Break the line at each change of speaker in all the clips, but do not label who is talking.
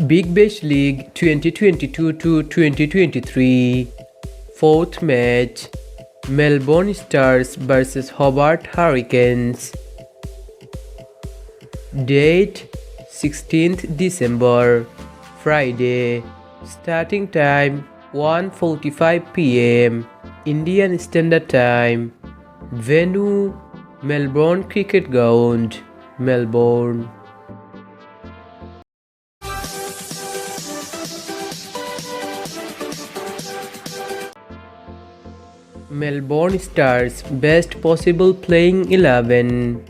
Big Bash League 2022 to 2023. Fourth match, Melbourne Stars vs Hobart Hurricanes. Date 16th December, Friday. Starting time 1:45 p.m. Indian Standard Time. Venue Melbourne Cricket Ground, Melbourne. Melbourne Stars best possible playing 11.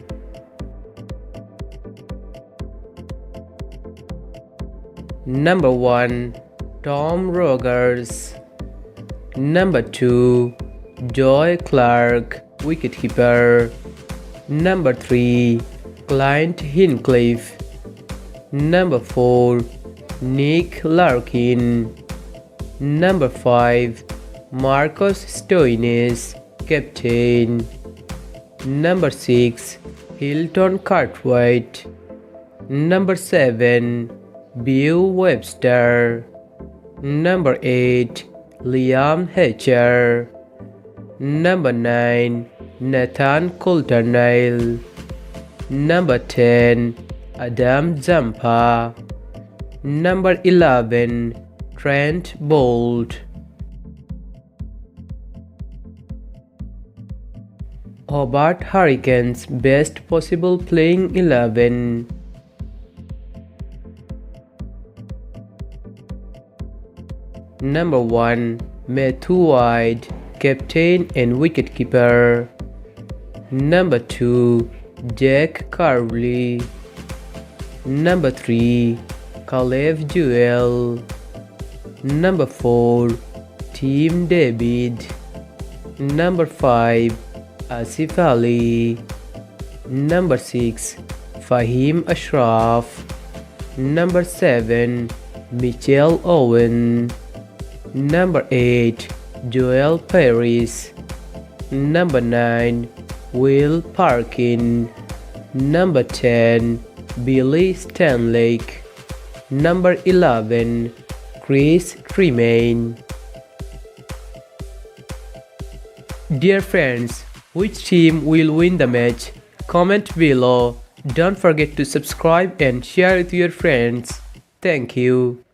Number 1, Tom Rogers. Number 2, Joy Clark, wicketkeeper. Number 3, Clint Hinchliffe. Number 4, Nick Larkin. Number 5, Marcus Stoinis, captain. Number 6, Hilton Cartwright. Number 7, Beau Webster. Number 8, Liam Hatcher. Number 9, Nathan Coulter-Nile. Number 10, Adam Zampa. Number 11, Trent Boult. Hobart Hurricanes best possible playing 11. Number 1, Matthew White, captain and wicketkeeper. Number 2, Jack Carley. Number 3, Caleb Jewell. Number 4, Tim David. Number 5, Asif Ali. Number 6, Fahim Ashraf. Number 7, Mitchell Owen. Number 8, Joel Paris. Number 9, Will Parkin. Number 10, Billy Stanlake. Number 11, Chris Tremaine. Dear friends, which team will win the match? Comment below. Don't forget to subscribe and share with your friends. Thank you.